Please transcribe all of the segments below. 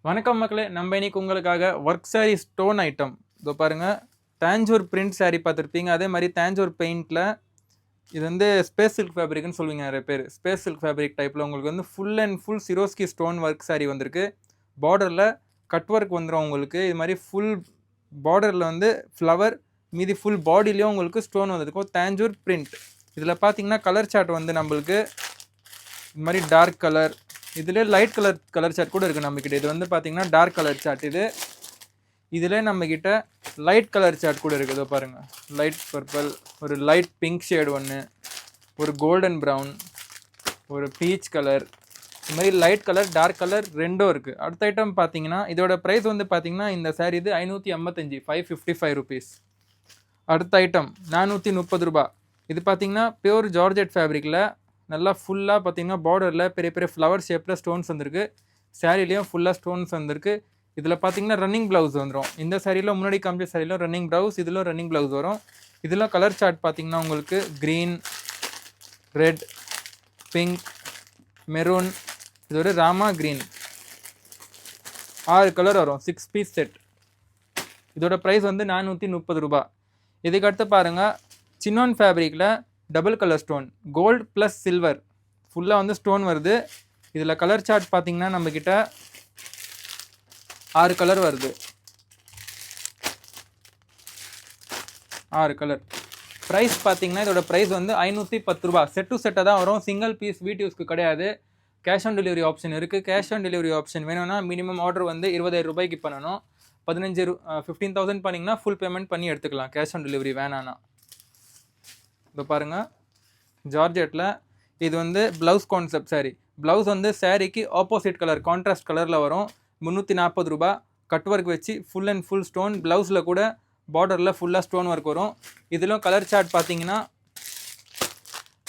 வணக்கம் மக்களே, நம்ம இன்னைக்கு உங்களுக்காக ஒர்க் சாரி ஸ்டோன் ஐட்டம் இதோ பாருங்க. தாஞ்சூர் பிரிண்ட் சாரி பார்த்துருப்பீங்க. அதே மாதிரி தாஞ்சூர் பெயிண்டில் இது வந்து ஸ்பேஸ் சில்க் ஃபேப்ரிக்னு சொல்லுவீங்க நிறைய பேர். ஸ்பேஸ் சில்க் ஃபேப்ரிக் டைப்பில் உங்களுக்கு வந்து full and full சிரோஸ்கி stone work sorry வந்திருக்கு. பார்டரில் கட் ஒர்க் வந்துடும் உங்களுக்கு. இது மாதிரி ஃபுல் பார்டரில் வந்து ஃப்ளவர், மீதி ஃபுல் பாடிலையும் உங்களுக்கு ஸ்டோன் வந்திருக்கும். தாஞ்சூர் பிரிண்ட். இதில் பார்த்தீங்கன்னா கலர் சார்ட் வந்து நம்மளுக்கு இது மாதிரி டார்க் கலர், இதிலே லைட் கலர் சார்ட் கூட இருக்குது நம்மக்கிட்ட. இது வந்து பார்த்தீங்கன்னா டார்க் கலர் சார்ட். இதில் நம்மக்கிட்ட லைட் கலர் சார்ட் கூட இருக்குது. பாருங்கள், லைட் பர்பிள், ஒரு லைட் பிங்க் ஷேட் ஒன்று, ஒரு கோல்டன் ப்ரௌன், ஒரு பீச் கலர், இது மாதிரி லைட் கலர் டார்க் கலர் ரெண்டும் இருக்குது. அடுத்த ஐட்டம் பார்த்தீங்கன்னா இதோட ப்ரைஸ் வந்து பார்த்தீங்கன்னா இந்த சாரீ இது 555, 555 ருபீஸ். அடுத்த ஐட்டம் 430 ரூபா. இது பார்த்தீங்கன்னா பியூர் ஜார்ஜெட் ஃபேப்ரிக்கில் நல்லா ஃபுல்லாக பார்த்தீங்கன்னா பார்டரில் பெரிய பெரிய ஃப்ளவர் ஷேப்பில் ஸ்டோன்ஸ் வந்திருக்கு. சாரீலையும் ஃபுல்லாக ஸ்டோன்ஸ் வந்திருக்கு. இதில் பார்த்தீங்கன்னா ரன்னிங் ப்ளவுஸ் வந்துடும். இந்த சாரியில் முன்னாடி காமிச்ச சாரியிலும் ரன்னிங் ப்ளவுஸ், இதிலும் ரன்னிங் ப்ளவுஸ் வரும். இதில் கலர் சார்ட் பார்த்தீங்கன்னா உங்களுக்கு க்ரீன், ரெட், பிங்க், மெரூன், இது ஒரு ராமா க்ரீன், 6 கலர் வரும். 6 பீஸ் செட். இதோட ப்ரைஸ் வந்து 430 ரூபா. இதுக்கடுத்து பாருங்கள், சின்னோன் ஃபேப்ரிக்கில் double colour stone, gold plus silver ஃபுல்லாக வந்து ஸ்டோன் வருது. இதில் கலர் சார்ட் பார்த்தீங்கன்னா நம்மக்கிட்ட 6 கலர் வருது. 6 கலர். ப்ரைஸ் பார்த்தீங்கன்னா இதோட ப்ரைஸ் வந்து 510 ரூபா. செட் டு செட்டாக தான் வரும். சிங்கிள் பீஸ் வீடியோஸ்க்கு கிடையாது. கேஷ் ஆன் டெலிவரி ஆப்ஷன் இருக்குது. கேஷ் ஆன் டெலிவரி ஆப்ஷன் வேணும்னா மினிமம் ஆர்டர் வந்து 20,000 ரூபாய்க்கு பண்ணணும். 15,000 பண்ணிங்கன்னா ஃபுல் பேமெண்ட் பண்ணி எடுத்துக்கலாம். கேஷ் ஆன் டெலிவரி வேணான்னா. இப்போ பாருங்கள், ஜார்ஜெட்டில் இது வந்து ப்ளவுஸ் கான்செப்ட் சாரி. ப்ளவுஸ் வந்து சாரீக்கு ஆப்போசிட் கலர் கான்ட்ராஸ்ட் கலரில் வரும். 340 ரூபா. கட் ஒர்க் வச்சு ஃபுல் அண்ட் ஃபுல் ஸ்டோன். ப்ளவுஸில் கூட பார்டரில் ஃபுல்லாக ஸ்டோன் ஒர்க் வரும். இதிலும் கலர் சார்ட் பார்த்தீங்கன்னா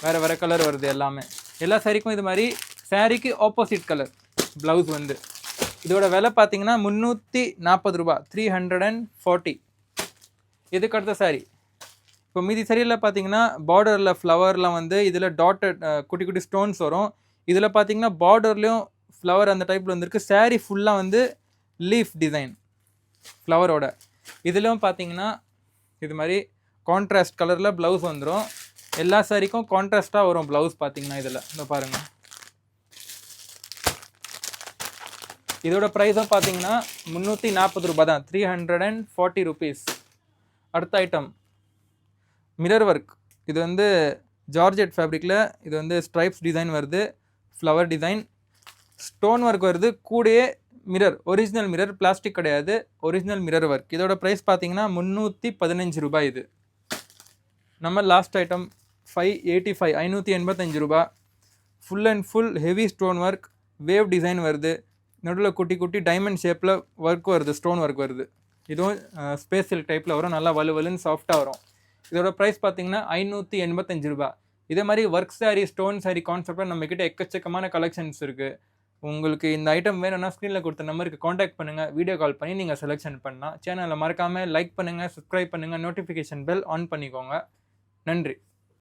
வேறு வேறு கலர் வருது. எல்லா சாரீக்கும் இது மாதிரி சாரீக்கு ஆப்போசிட் கலர் ப்ளவுஸ் வந்து. இதோட விலை பார்த்தீங்கன்னா 340 ரூபா, 340. இதுக்கு அடுத்த சாரீ. இப்போ மீதி சரியில் பார்த்தீங்கன்னா பார்டரில் ஃப்ளவரில் வந்து இதில் டாட்டட் குட்டி குட்டி ஸ்டோன்ஸ் வரும். இதில் பார்த்தீங்கன்னா பார்டர்லேயும் ஃப்ளவர் அந்த டைப்பில் வந்துருக்கு. சாரீ ஃபுல்லாக வந்து லீஃப் டிசைன் ஃப்ளவரோட. இதிலும் பார்த்தீங்கன்னா இது மாதிரி கான்ட்ராஸ்ட் கலரில் ப்ளவுஸ் வந்துடும். எல்லா சாரீக்கும் கான்ட்ராஸ்ட்டாக வரும் ப்ளவுஸ் பார்த்தீங்கன்னா இதில். இந்த பாருங்கள், இதோட ப்ரைஸும் பார்த்தீங்கன்னா 340 ரூபா தான், 340 ருபீஸ். அடுத்த ஐட்டம் மிரர் ஒர்க். இது வந்து ஜார்ஜெட் ஃபேப்ரிக்கில் இது வந்து ஸ்ட்ரைப்ஸ் டிசைன் வருது, ஃப்ளவர் டிசைன், ஸ்டோன் ஒர்க் வருது. கூடயே மிரர், ஒரிஜினல் மிரர், பிளாஸ்டிக் கிடையாது, ஒரிஜினல் மிரர் ஒர்க். இதோட ப்ரைஸ் பார்த்தீங்கன்னா 315 ரூபாய். இது நம்ம லாஸ்ட் ஐட்டம் 585, 585 ரூபா. Full and full heavy stone work, wave design வருது. நடுவில் குட்டி குட்டி டைமண்ட் ஷேப்பில் ஒர்க் வருது, ஸ்டோன் ஒர்க் வருது. இதுவும் ஸ்பேஸ் சில்க் டைப்பில் வரும். நல்லா வலுவலுன்னு சாஃப்டாக வரும். இதோட ப்ரைஸ் பார்த்தீங்கன்னா 585 ரூபா. இதே மாதிரி ஒர்க் சாரி, ஸ்டோன் சாரி கான்செப்டில் நம்மக்கிட்ட எக்கச்சக்கமான கலெக்ஷன்ஸ் இருக்குது. உங்களுக்கு இந்த ஐட்டம் வேணும்னா ஸ்க்ரீனில் கொடுத்த நம்பருக்கு காண்டாக்ட் பண்ணுங்கள். வீடியோ கால் பண்ணி நீங்கள் செலெக்ஷன் பண்ணலாம். சேனலை மறக்காமல் லைக் பண்ணுங்கள், சப்ஸ்கிரைப் பண்ணுங்கள், நோட்டிஃபிகேஷன் பெல் ஆன் பண்ணிக்கோங்க. நன்றி.